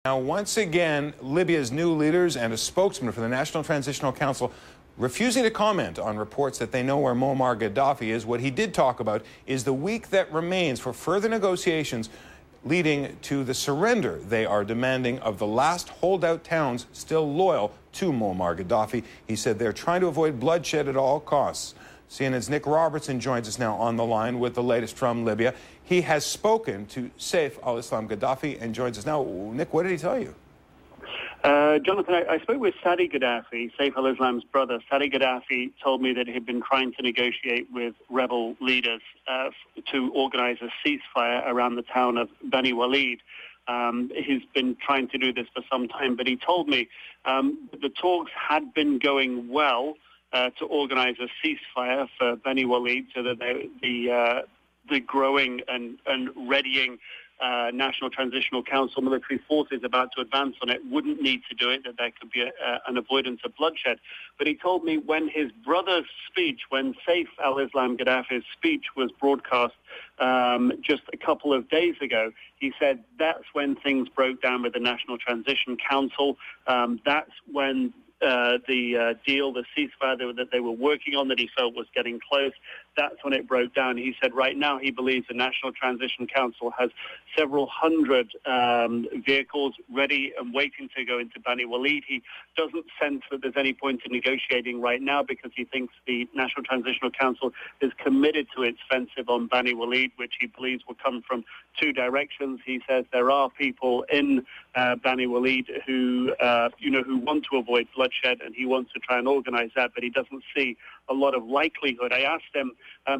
Now, once again, Libya's new leaders and a spokesman for the National Transitional Council refusing to comment on reports that they know where Muammar Gadhafi is. What he did talk about is the week that remains for further negotiations leading to the surrender they are demanding of the last holdout towns still loyal to Muammar Gadhafi. He said they're trying to avoid bloodshed at all costs. CNN's Nic Robertson joins us now on the line with the latest from Libya. He has spoken to Sept al-Islam Gadhafi and joins us now. Nick, what did he tell you? Jonathan, I spoke with Sadi Gadhafi, Sept al-Islam's brother. Sadi Gadhafi told me that he'd been trying to negotiate with rebel leaders to organize a ceasefire around the town of Bani Walid. He's been trying to do this for some time, but he told me the talks had been going well to organize a ceasefire for Bani Walid so that the growing and readying National Transitional Council military forces about to advance on it wouldn't need to do it, that there could be an avoidance of bloodshed. But he told me when his brother's speech, when Sept al-Islam Gadhafi's speech was broadcast just a couple of days ago, he said that's when things broke down with the National Transition Council. That's when the deal, the ceasefire that they were working on, that he felt was getting close, that's when it broke down. He said right now he believes the National Transition Council has several hundred vehicles ready and waiting to go into Bani Walid. He doesn't sense that there's any point in negotiating right now because he thinks the National Transitional Council is committed to its offensive on Bani Walid, which he believes will come from two directions. He says there are people in Bani Walid who want to avoid bloodshed, and he wants to try and organize that, but he doesn't see a lot of likelihood. I asked him,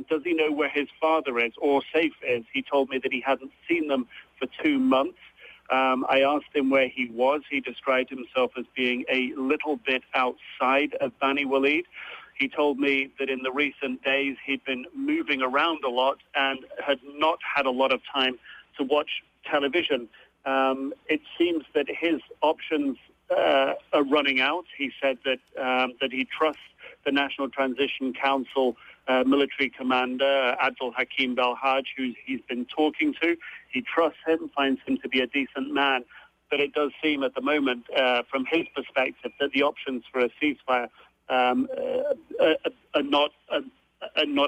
does he know where his father is or Sept is? He told me that he hasn't seen them for 2 months. I asked him where he was. He described himself as being a little bit outside of Bani Walid. He told me that in the recent days he'd been moving around a lot and had not had a lot of time to watch television. It seems that his options are running out. He said that he trusts the National Transition Council military commander, Abdul Hakim Belhaj, who he's been talking to. He trusts him, finds him to be a decent man. But it does seem at the moment, from his perspective, that the options for a ceasefire are not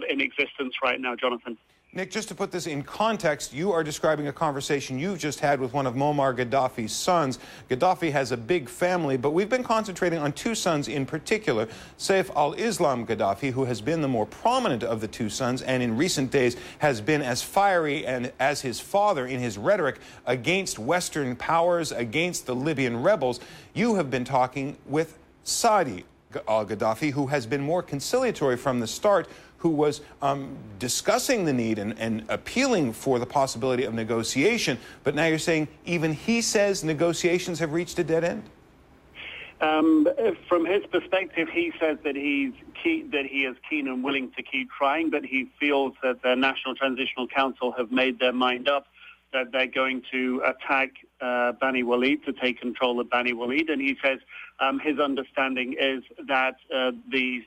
in existence right now, Jonathan. Nick, just to put this in context, you are describing a conversation you've just had with one of Muammar Gadhafi's sons. Gadhafi has a big family, but we've been concentrating on two sons in particular. Sept al-Islam Gadhafi, who has been the more prominent of the two sons and in recent days has been as fiery and as his father in his rhetoric against Western powers, against the Libyan rebels. You have been talking with Sadi al-Gadhafi, who has been more conciliatory from the start, who was discussing the need and appealing for the possibility of negotiation. But now you're saying even he says negotiations have reached a dead end? From his perspective, he says that he is keen and willing to keep trying, but he feels that the National Transitional Council have made their mind up that they're going to attack Bani Walid, to take control of Bani Walid. And he says his understanding is that the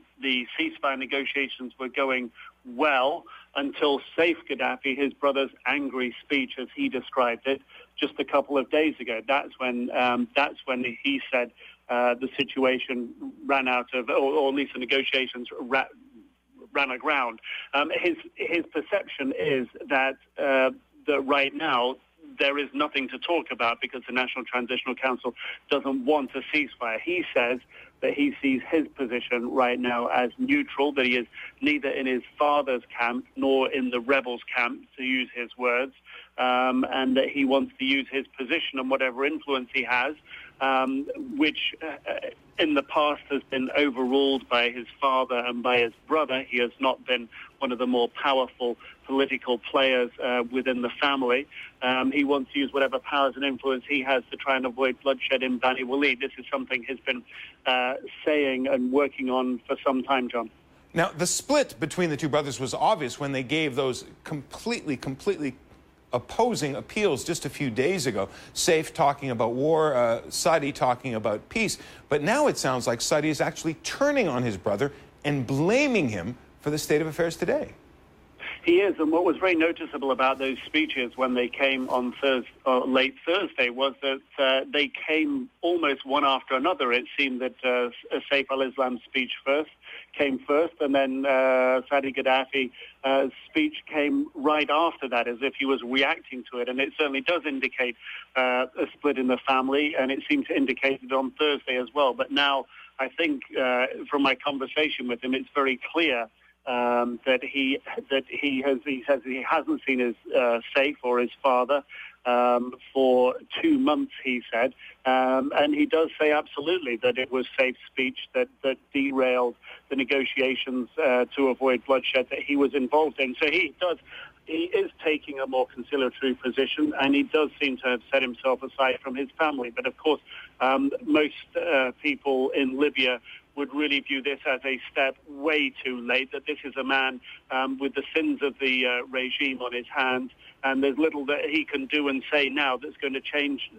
ceasefire negotiations were going well until Sept Gadhafi, his brother's angry speech, as he described it, just a couple of days ago. That's when he said the situation ran out of, or at least the negotiations ran aground. His perception is that right now there is nothing to talk about because the National Transitional Council doesn't want a ceasefire. He says that he sees his position right now as neutral, that he is neither in his father's camp nor in the rebels' camp, to use his words, and that he wants to use his position and whatever influence he has, which in the past has been overruled by his father and by his brother. He has not been one of the more powerful political players within the family. He wants to use whatever powers and influence he has to try and avoid bloodshed in Bani Walid. This is something he's been saying and working on for some time, John. Now, the split between the two brothers was obvious when they gave those completely opposing appeals just a few days ago. Sept talking about war, Sadi talking about peace. But now it sounds like Sadi is actually turning on his brother and blaming him for the state of affairs today. He is, and what was very noticeable about those speeches when they came on late Thursday was that they came almost one after another. It seemed that Saif al-Islam's speech came first, and then Sadi Gadhafi's speech came right after that, as if he was reacting to it. And it certainly does indicate a split in the family, and it seemed to indicate it on Thursday as well. But now, I think from my conversation with him, it's very clear that he says he hasn't seen his Saif or his father for 2 months, he said, and he does say absolutely that it was Saif's speech that derailed the negotiations to avoid bloodshed that he was involved in. So he is taking a more conciliatory position, and he does seem to have set himself aside from his family. But of course, most people in Libya would really view this as a step way too late, that this is a man with the sins of the regime on his hands, and there's little that he can do and say now that's going to change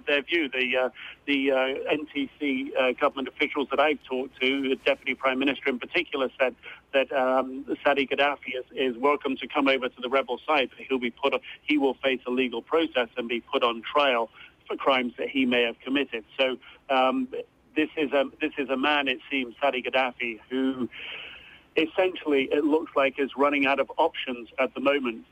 their view. The NTC government officials that I've talked to, the Deputy Prime Minister in particular, said that Sadi Gadhafi is welcome to come over to the rebel side, but he will face a legal process and be put on trial for crimes that he may have committed. So this is a man, it seems, Sadi Gadhafi, who essentially, it looks like, is running out of options at the moment.